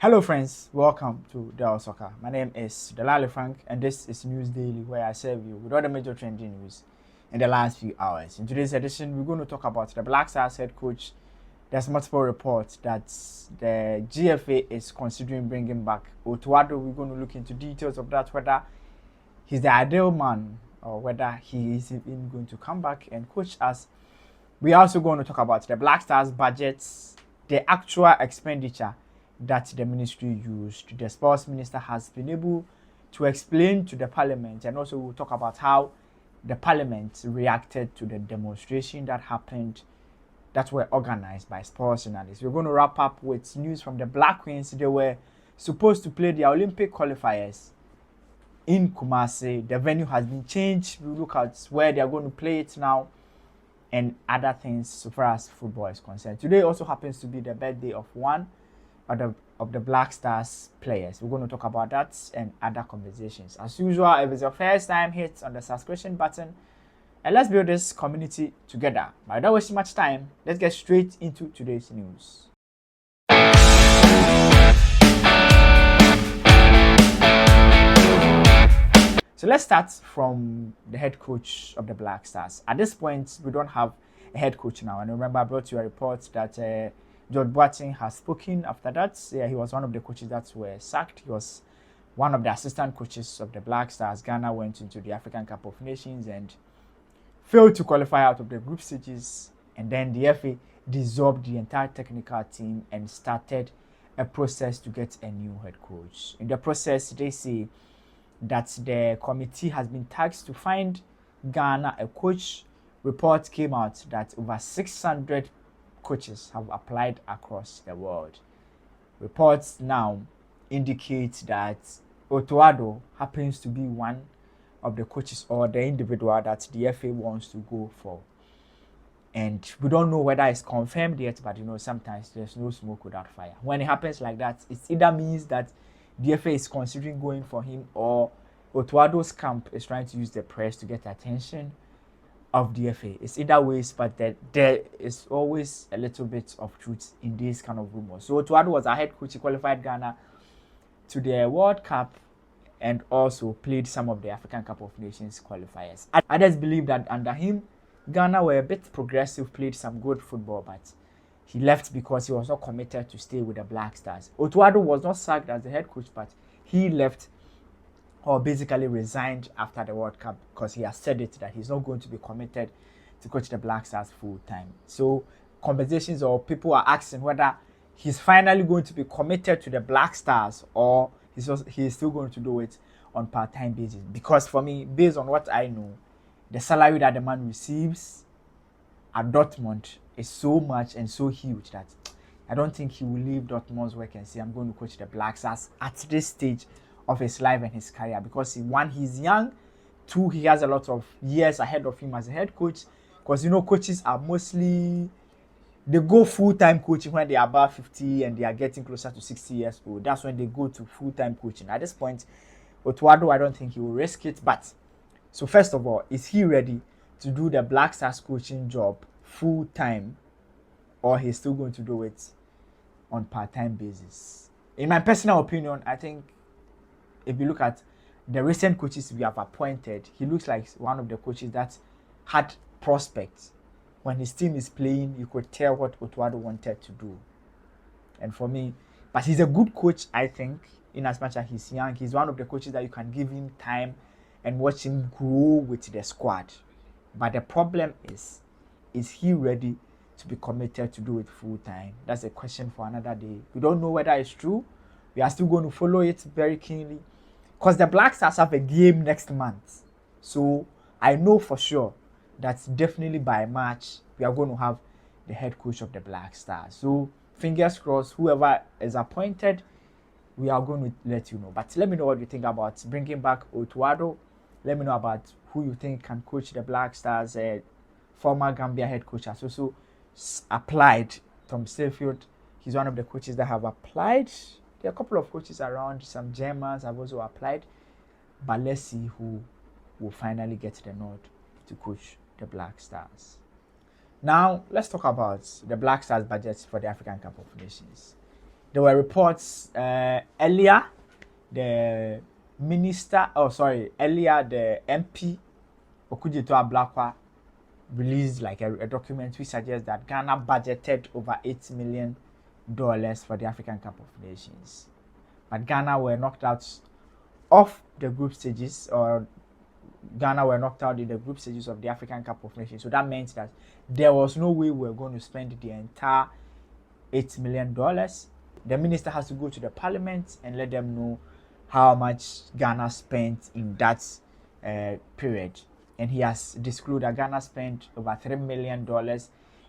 Hello friends, welcome to Del Soccer. My name is Delali Frank and this is News Daily where I serve you with all the major trending news in the last few hours. In today's edition, we're going to talk about the Black Stars head coach. There's multiple reports that the GFA is considering bringing back Otto Addo. We're going to look into details of that, whether he's the ideal man or whether he is even going to come back and coach us. We're also going to talk about the Black Stars budgets, the actual expenditure that the ministry used. The sports minister has been able to explain to the parliament, and also we'll talk about how the parliament reacted to the demonstration that happened that were organized by sports journalists. We're going to wrap up with news from the Black Queens. They were supposed to play their Olympic qualifiers in Kumasi. The venue has been changed. We look at where they are going to play it now and other things so far as football is concerned. Today also happens to be the birthday of one of the Black Stars players. We're going to talk about that and other conversations. As usual, if it's your first time, hit on the subscription button and let's build this community together. Without wasting much time, let's get straight into today's news. So let's start from the head coach of the Black Stars. At this point, we don't have a head coach now. And remember, I brought you a report that George Boateng has spoken after that. He was one of the coaches that were sacked. He was one of the assistant coaches of the Black Stars. Ghana went into the African Cup of Nations and failed to qualify out of the group stages. And then the FA dissolved the entire technical team and started a process to get a new head coach. In the process, they say that the committee has been tasked to find Ghana a coach. Reports came out that over 600 coaches have applied across the world. Reports now indicate that Otto Addo happens to be one of the coaches or the individual that the FA wants to go for. And we don't know whether it's confirmed yet, but sometimes there's no smoke without fire. When it happens like that, it either means that the FA is considering going for him or Otto Addo's camp is trying to use the press to get attention of the FA. It's either ways, but there is always a little bit of truth in this kind of rumors. So Otto Addo was a head coach. He qualified Ghana to the World Cup and also played some of the African Cup of Nations qualifiers. Others believe that under him, Ghana were a bit progressive, played some good football, but he left because he was not committed to stay with the Black Stars. Otto Addo was not sacked as the head coach, but he left or basically resigned after the World Cup because he has said it that he's not going to be committed to coach the Black Stars full time. So conversations or people are asking whether he's finally going to be committed to the Black Stars or he's still going to do it on part-time basis. Because for me, based on what I know, the salary that the man receives at Dortmund is so much and so huge that I don't think he will leave Dortmund's work and say, I'm going to coach the Black Stars at this stage of his life and his career, because one, he's young, two, he has a lot of years ahead of him as a head coach, because coaches are mostly, they go full-time coaching when they are about 50 and they are getting closer to 60 years old. That's when they go to full-time coaching. At this point, Otto Addo, I don't think he will risk it. But so first of all, is he ready to do the Black Stars coaching job full-time, or he's still going to do it on part-time basis? In my personal opinion, I think if you look at the recent coaches we have appointed, he looks like one of the coaches that had prospects. When his team is playing, you could tell what Otto Addo wanted to do. And for me, but he's a good coach, I think, in as much as he's young. He's one of the coaches that you can give him time and watch him grow with the squad. But the problem is he ready to be committed to do it full time? That's a question for another day. We don't know whether it's true. We are still going to follow it very keenly, because the Black Stars have a game next month. So I know for sure that definitely by March, we are going to have the head coach of the Black Stars. So fingers crossed, whoever is appointed, we are going to let you know. But let me know what you think about bringing back Otto Addo. Let me know about who you think can coach the Black Stars. Former Gambia head coach has also applied, Tom Sefield. He's one of the coaches that have applied. There are a couple of coaches around. Some Germans have also applied. But let's see who will finally get the nod to coach the Black Stars. Now, let's talk about the Black Stars budgets for the African Cup of Nations. There were reports earlier, the earlier the MP Okudzeto Ablakwa released like a document which suggests that Ghana budgeted over $8 million for the African Cup of Nations. But Ghana were knocked out of the group stages, or Ghana were knocked out in the group stages of the African Cup of Nations. So that meant that there was no way we were going to spend the entire $8 million. The minister has to go to the parliament and let them know how much Ghana spent in that period. And he has disclosed that Ghana spent over $3 million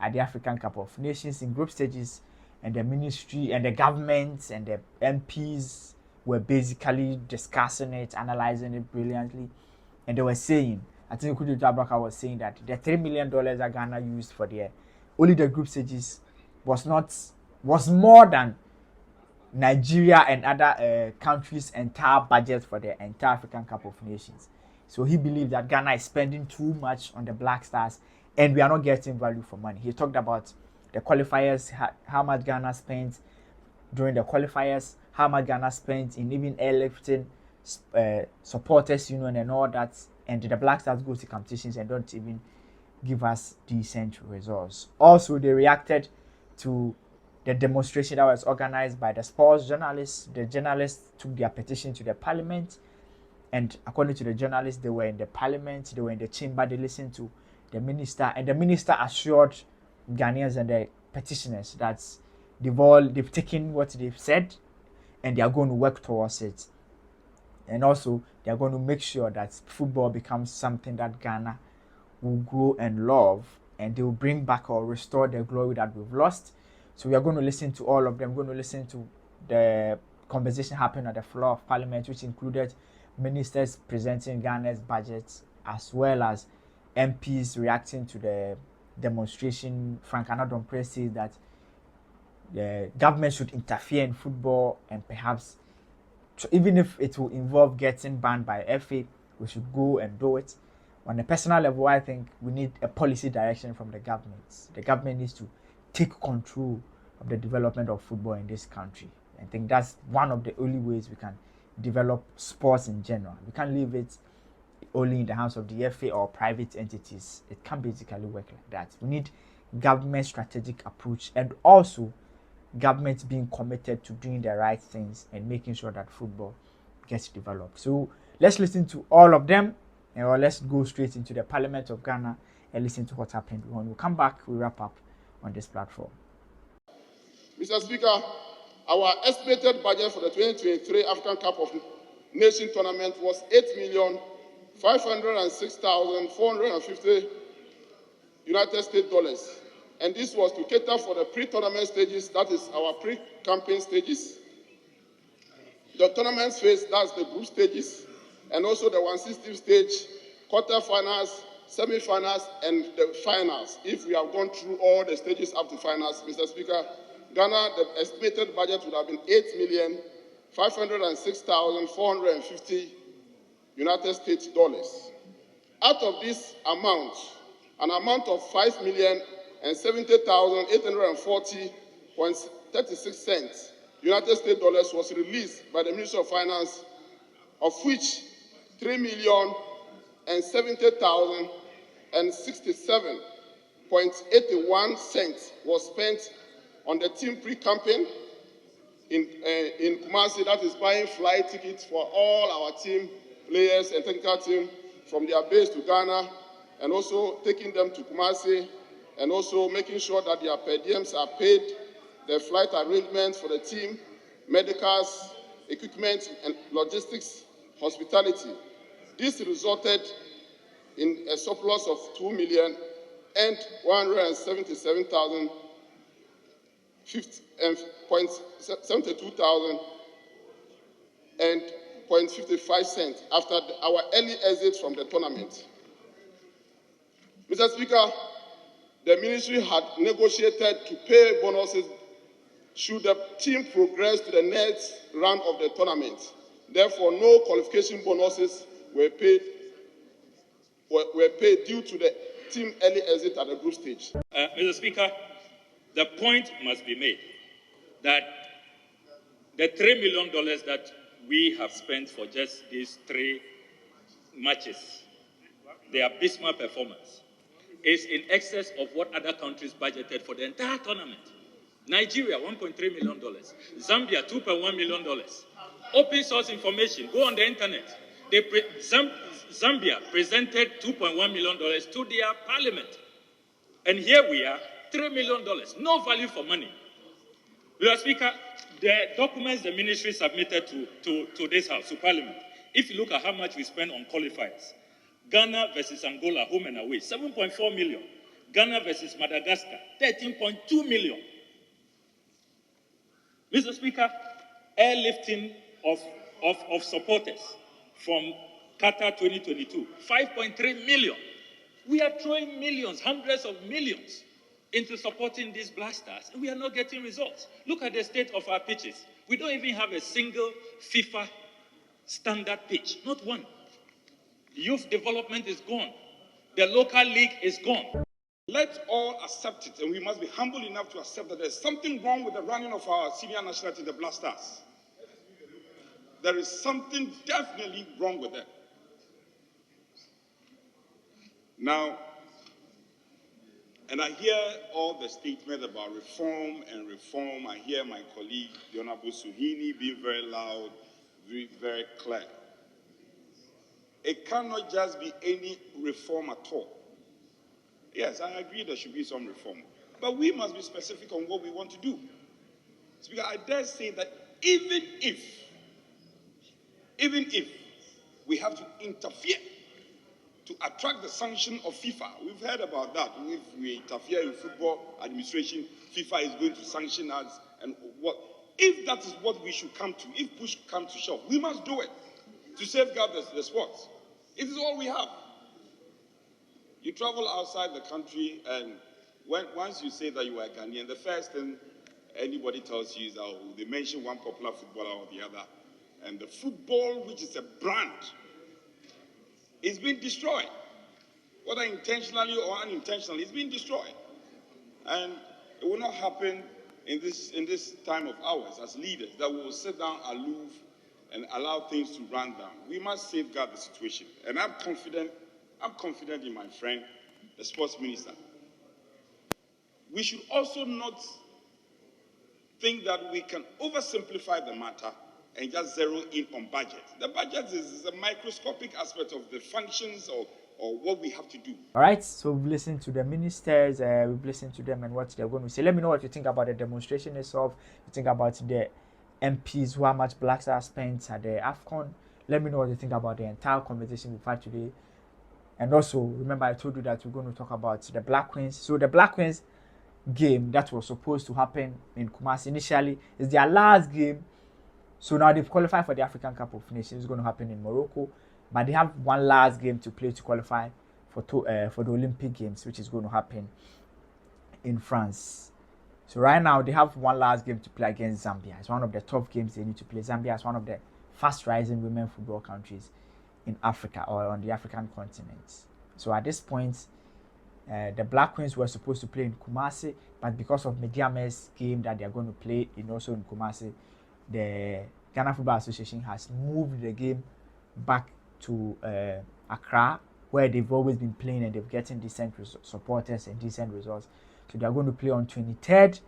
at the African Cup of Nations in group stages, and the ministry and the government and the MPs were basically discussing it, analyzing it brilliantly, and they were saying, I think Okudzeto Ablakwa was saying that the $3 million that Ghana used for only the group stages was more than Nigeria and other countries' entire budget for the entire African Cup of Nations. So he believed that Ghana is spending too much on the Black Stars and we are not getting value for money. He talked about the qualifiers, how much Ghana spent during the qualifiers, how much Ghana spent in even airlifting, supporters union and all that, and the Black Stars go to competitions and don't even give us decent results. Also, they reacted to the demonstration that was organized by the sports journalists. The journalists took their petition to the parliament, and according to the journalists, they were in the parliament, they were in the chamber, they listened to the minister, and the minister assured Ghanaians and the petitioners that they've taken what they've said and they are going to work towards it. And also, they are going to make sure that football becomes something that Ghana will grow and love, and they will bring back or restore the glory that we've lost. So we are going to listen to all of them. We're going to listen to the conversation happening at the floor of parliament, which included ministers presenting Ghana's budget, as well as MPs reacting to the demonstration. Frank Anadon says that the government should interfere in football, and perhaps even if it will involve getting banned by FA, we should go and do it. On a personal level, I think we need a policy direction from the government. The government needs to take control of the development of football in this country. I think that's one of the only ways we can develop sports in general. We can't leave it only in the hands of the FA or private entities. It can't basically work like that. We need government strategic approach, and also government being committed to doing the right things and making sure that football gets developed. So let's listen to all of them, or let's go straight into the Parliament of Ghana and listen to what happened. When we come back, we wrap up on this platform. Mr. Speaker, our estimated budget for the 2023 African Cup of Nations tournament was $8,506,450 United States dollars. And this was to cater for the pre-tournament stages, that is our pre-campaign stages, the tournament phase, that's the group stages, and also the 1/16 stage, quarterfinals, semi-finals, and the finals. If we have gone through all the stages up to finals, Mr. Speaker, Ghana, the estimated budget would have been $8,506,450 United States dollars. Out of this amount, an amount of $5,070,840.36 United States dollars was released by the Ministry of Finance, of which $3,070,067.81 was spent on the team pre-campaign in Kumasi, that is buying flight tickets for all our team players and technical team from their base to Ghana, and also taking them to Kumasi, and also making sure that their per diems are paid, the flight arrangements for the team, medicals, equipment, and logistics, hospitality. This resulted in a surplus of $2,177,000.55 after our early exit from the tournament. Mr. Speaker, the ministry had negotiated to pay bonuses should the team progress to the next round of the tournament. Therefore, no qualification bonuses were paid due to the team early exit at the group stage. Mr. Speaker, the point must be made that The $3 million that we have spent for just these 3 matches, the abysmal performance, is in excess of what other countries budgeted for the entire tournament. Nigeria, $1.3 million. Zambia, $2.1 million. Open source information, go on the internet. Zambia presented $2.1 million to their parliament. And here we are, $3 million. No value for money. Mr. Speaker, the documents the ministry submitted to this House, to Parliament, if you look at how much we spend on qualifiers, Ghana versus Angola, home and away, 7.4 million. Ghana versus Madagascar, 13.2 million. Mr. Speaker, airlifting of supporters from Qatar 2022, 5.3 million. We are throwing millions, hundreds of millions into supporting these Black Stars, and we are not getting results. Look at the state of our pitches. We don't even have a single FIFA standard pitch, not one. Youth development is gone. The local league is gone. Let's all accept it, and we must be humble enough to accept that there's something wrong with the running of our senior national team, the Black Stars. There is something definitely wrong with that. Now, and I hear all the statements about reform and reform. I hear my colleague, the Honorable Suhini, being very loud, very clear. It cannot just be any reform at all. Yes, I agree there should be some reform. But we must be specific on what we want to do. Speaker, I dare say that even if we have to interfere to attract the sanction of FIFA, we've heard about that. If we interfere in football administration, FIFA is going to sanction us. And what? If that is what we should come to, if push comes to shove, we must do it to safeguard the sports. It is all we have. You travel outside the country, and once you say that you are Ghanaian, the first thing anybody tells you is that they mention one popular footballer or the other. And the football, which is a brand, is being destroyed. Whether intentionally or unintentionally, it's being destroyed. And it will not happen in this time of ours as leaders, that we will sit down aloof and allow things to run down. We must safeguard the situation. And I'm confident in my friend, the sports minister. We should also not think that we can oversimplify the matter and just zero in on budget. The budget is a microscopic aspect of the functions or what we have to do. All right, so we've listened to the ministers, we've listened to them and what they're going to say. Let me know what you think about the demonstration itself. You think about the MPs who how much Black Stars spent at the Afcon. Let me know what you think about the entire conversation we've had today. And also, remember I told you that we're going to talk about the Black Queens. So the Black Queens game that was supposed to happen in Kumasi initially is their last game. So now they've qualified for the African Cup of Nations. It's going to happen in Morocco. But they have one last game to play to qualify for the Olympic Games, which is going to happen in France. So right now, they have one last game to play against Zambia. It's one of the tough games they need to play. Zambia is one of the fast-rising women football countries in Africa or on the African continent. So at this point, the Black Queens were supposed to play in Kumasi, but because of Mediame's game that they are going to play also in Kumasi, the Ghana Football Association has moved the game back to Accra, where they've always been playing and they've getting decent supporters and decent results. So they are going to play on 23rd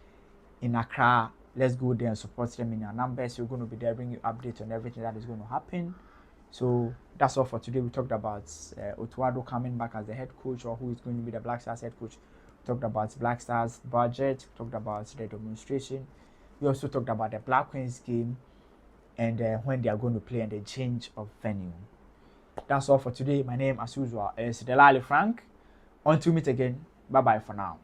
in Accra. Let's go there and support them in our numbers. We're going to be there, bring you updates on everything that is going to happen. So that's all for today. We talked about Otto Addo coming back as the head coach, or who is going to be the Black Stars head coach. We talked about Black Stars budget. We talked about the demonstration. We also talked about the Black Queens game and when they are going to play and the change of venue. That's all for today. My name, as usual, is Delali Frank. Until we meet again, bye-bye for now.